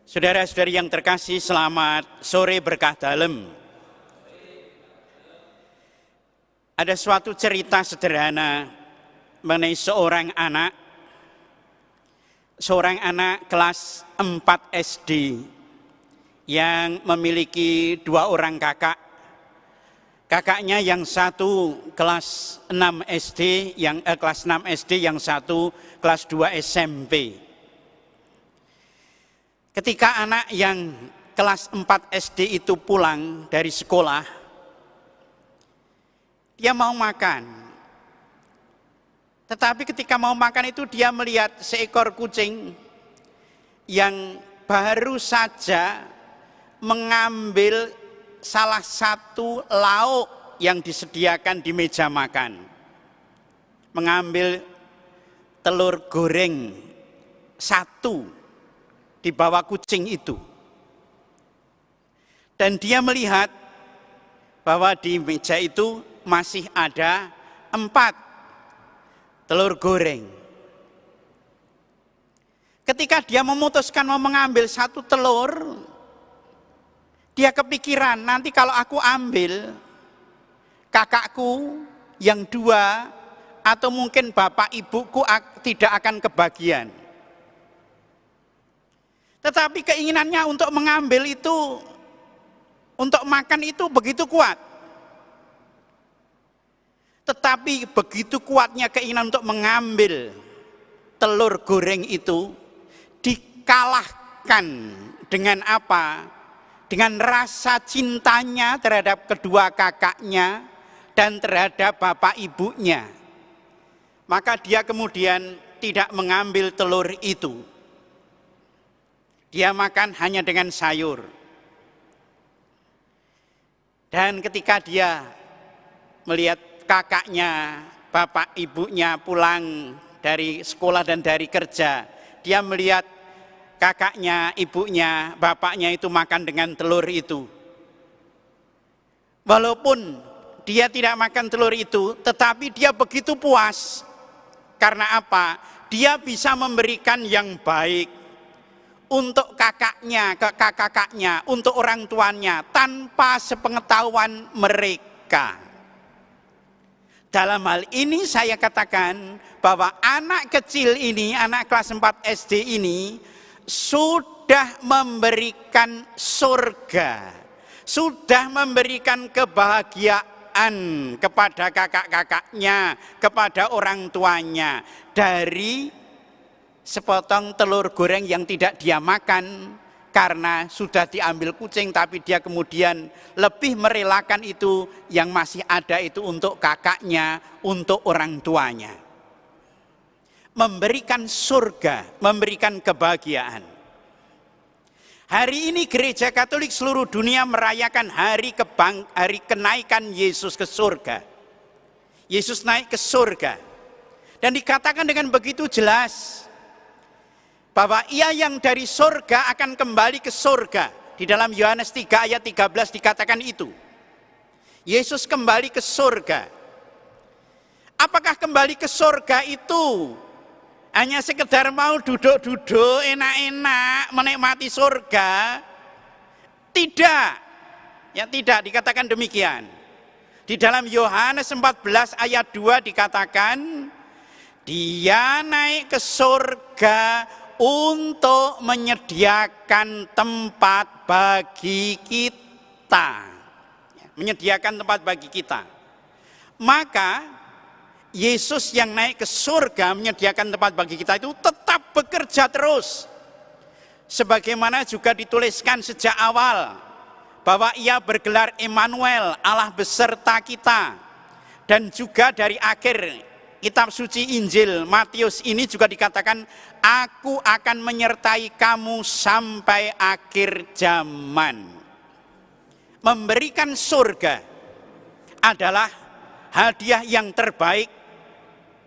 Saudara-saudari yang terkasih, selamat sore berkah dalem. Ada suatu cerita sederhana mengenai seorang anak kelas 4 SD yang memiliki 2 orang kakak. Kakaknya yang satu kelas 6 SD, yang satu kelas 2 SMP. Ketika anak yang kelas 4 SD itu pulang dari sekolah, dia mau makan. Tetapi ketika mau makan itu dia melihat seekor kucing yang baru saja mengambil salah satu lauk yang disediakan di meja makan. Mengambil telur goreng 1 di bawah kucing itu. Dan dia melihat bahwa di meja itu masih ada 4 telur goreng. Ketika dia memutuskan mau mengambil 1 telur, dia kepikiran, nanti kalau aku ambil, kakakku yang 2 atau mungkin bapak ibuku tidak akan kebagian. Tetapi keinginannya untuk mengambil itu, untuk makan itu begitu kuat. Tetapi begitu kuatnya keinginan untuk mengambil telur goreng itu, dikalahkan dengan apa? Dengan rasa cintanya terhadap kedua kakaknya dan terhadap bapak ibunya. Maka dia kemudian tidak mengambil telur itu. Dia makan hanya dengan sayur. Dan ketika dia melihat kakaknya, bapak ibunya pulang dari sekolah dan dari kerja, dia melihat kakaknya, ibunya, bapaknya itu makan dengan telur itu. Walaupun dia tidak makan telur itu, tetapi dia begitu puas. Karena apa? Dia bisa memberikan yang baik untuk kakaknya, ke kakak-kakaknya, untuk orang tuanya, tanpa sepengetahuan mereka. Dalam hal ini saya katakan bahwa anak kecil ini, anak kelas 4 SD ini, sudah memberikan surga, sudah memberikan kebahagiaan kepada kakak-kakaknya, kepada orang tuanya, dari sepotong telur goreng yang tidak dia makan karena sudah diambil kucing, tapi dia kemudian lebih merelakan itu yang masih ada itu untuk kakaknya, untuk orang tuanya. Memberikan surga, memberikan kebahagiaan. Hari ini Gereja Katolik seluruh dunia merayakan hari kenaikan Yesus ke surga. Yesus naik ke surga. Dan dikatakan dengan begitu jelas bahwa ia yang dari surga akan kembali ke surga. Di dalam Yohanes 3 ayat 13 dikatakan itu. Yesus kembali ke surga. Apakah kembali ke surga itu hanya sekedar mau duduk-duduk enak-enak menikmati surga? Tidak. Ya tidak dikatakan demikian. Di dalam Yohanes 14 ayat 2 dikatakan dia naik ke surga untuk menyediakan tempat bagi kita. Menyediakan tempat bagi kita. Maka Yesus yang naik ke surga menyediakan tempat bagi kita itu tetap bekerja terus. Sebagaimana juga dituliskan sejak awal bahwa ia bergelar Immanuel, Allah beserta kita. Dan juga dari akhir kitab suci Injil Matius ini juga dikatakan, aku akan menyertai kamu sampai akhir zaman. Memberikan surga adalah hadiah yang terbaik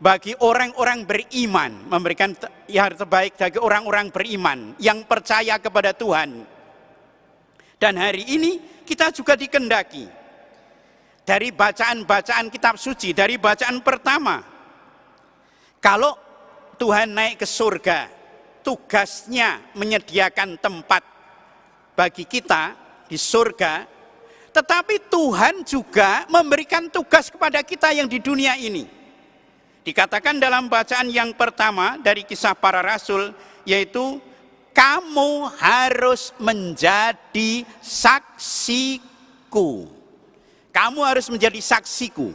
bagi orang-orang beriman. Memberikan yang terbaik bagi orang-orang beriman yang percaya kepada Tuhan. Dan hari ini kita juga dikendaki dari bacaan-bacaan kitab suci, dari bacaan pertama, kalau Tuhan naik ke surga, tugasnya menyediakan tempat bagi kita di surga, tetapi Tuhan juga memberikan tugas kepada kita yang di dunia ini. Dikatakan dalam bacaan yang pertama dari Kisah Para Rasul, yaitu kamu harus menjadi saksiku. Kamu harus menjadi saksiku.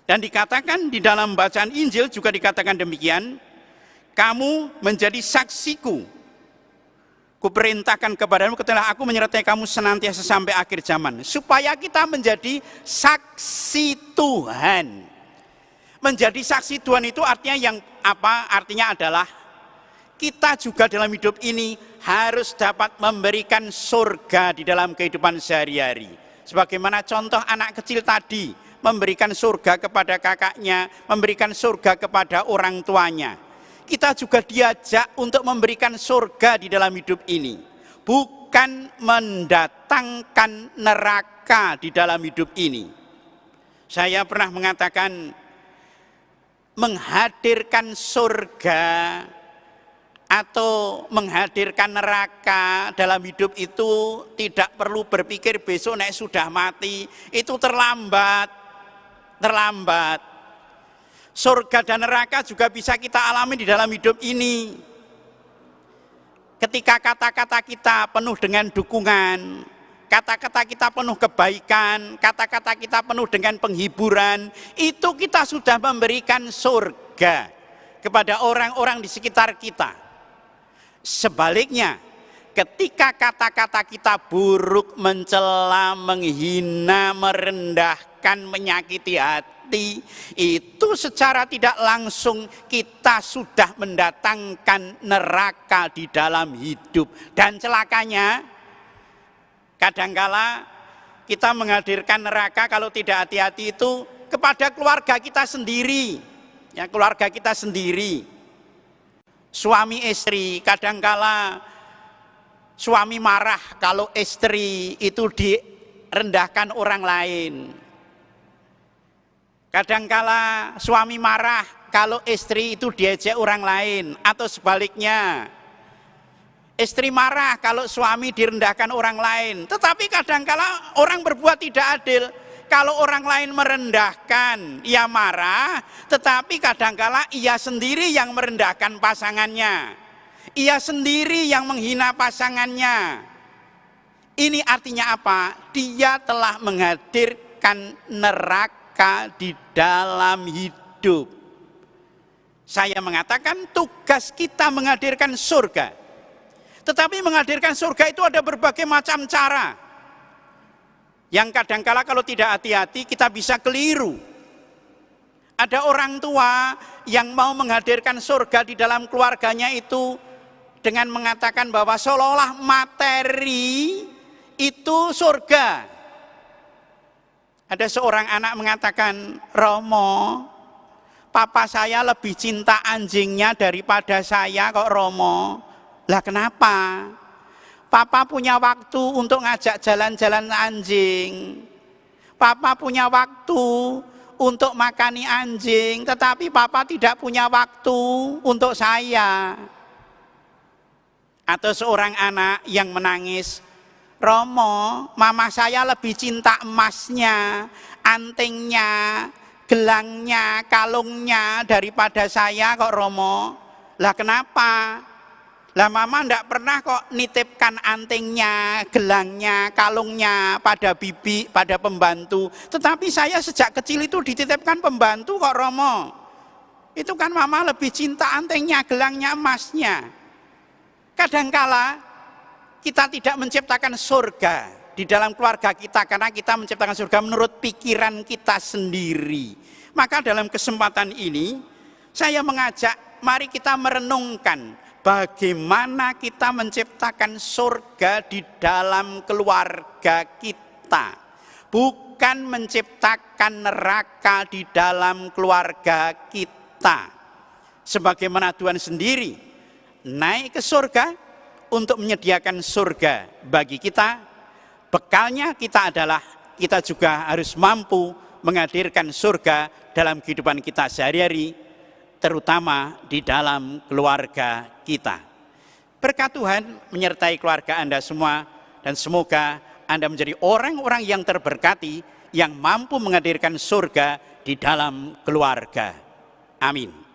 Dan dikatakan di dalam bacaan Injil juga dikatakan demikian, kamu menjadi saksiku. Kuperintahkan kepadamu ketika aku menyertai kamu senantiasa sampai akhir zaman. Supaya kita menjadi saksi Tuhan. Menjadi saksi Tuhan itu artinya yang apa? Artinya adalah kita juga dalam hidup ini harus dapat memberikan surga di dalam kehidupan sehari-hari. Sebagaimana contoh anak kecil tadi, memberikan surga kepada kakaknya, memberikan surga kepada orang tuanya. Kita juga diajak untuk memberikan surga di dalam hidup ini. Bukan mendatangkan neraka di dalam hidup ini. Saya pernah mengatakan, menghadirkan surga atau menghadirkan neraka dalam hidup itu tidak perlu berpikir besok nek sudah mati, itu terlambat. Surga dan neraka juga bisa kita alami di dalam hidup ini. Ketika kata-kata kita penuh dengan dukungan, kata-kata kita penuh kebaikan, kata-kata kita penuh dengan penghiburan, itu kita sudah memberikan surga kepada orang-orang di sekitar kita. Sebaliknya, ketika kata-kata kita buruk, mencela, menghina, merendahkan, menyakiti hati, itu secara tidak langsung kita sudah mendatangkan neraka di dalam hidup. Dan celakanya, kadangkala kita menghadirkan neraka kalau tidak hati-hati itu kepada keluarga kita sendiri. Ya, keluarga kita sendiri. Suami istri, kadangkala suami marah kalau istri itu direndahkan orang lain. Kadangkala suami marah kalau istri itu diejek orang lain, atau sebaliknya. Istri marah kalau suami direndahkan orang lain. Tetapi kadangkala orang berbuat tidak adil. Kalau orang lain merendahkan, ia marah, tetapi kadangkala ia sendiri yang merendahkan pasangannya. Ia sendiri yang menghina pasangannya. Ini artinya apa? Dia telah menghadirkan neraka di dalam hidup. Saya mengatakan tugas kita menghadirkan surga. Tetapi menghadirkan surga itu ada berbagai macam cara. Yang kadangkala kalau tidak hati-hati kita bisa keliru. Ada orang tua yang mau menghadirkan surga di dalam keluarganya itu dengan mengatakan bahwa seolah-olah materi itu surga. Ada seorang anak mengatakan, Romo, papa saya lebih cinta anjingnya daripada saya kok Romo. Lah kenapa? Papa punya waktu untuk ngajak jalan-jalan anjing. Papa punya waktu untuk makani anjing, tetapi papa tidak punya waktu untuk saya. Atau seorang anak yang menangis, Romo, mama saya lebih cinta emasnya, antingnya, gelangnya, kalungnya daripada saya kok Romo. Lah kenapa? Lah mama enggak pernah kok nitipkan antingnya, gelangnya, kalungnya pada bibi, pada pembantu. Tetapi saya sejak kecil itu dititipkan pembantu kok Romo. Itu kan mama lebih cinta antingnya, gelangnya, emasnya. Kadangkala kita tidak menciptakan surga di dalam keluarga kita karena kita menciptakan surga menurut pikiran kita sendiri. Maka dalam kesempatan ini saya mengajak mari kita merenungkan bagaimana kita menciptakan surga di dalam keluarga kita. Bukan menciptakan neraka di dalam keluarga kita. Sebagaimana Tuhan sendiri naik ke surga untuk menyediakan surga bagi kita. Bekalnya kita adalah kita juga harus mampu menghadirkan surga dalam kehidupan kita sehari-hari, terutama di dalam keluarga kita. Berkat Tuhan menyertai keluarga Anda semua, dan semoga Anda menjadi orang-orang yang terberkati, yang mampu menghadirkan surga di dalam keluarga. Amin.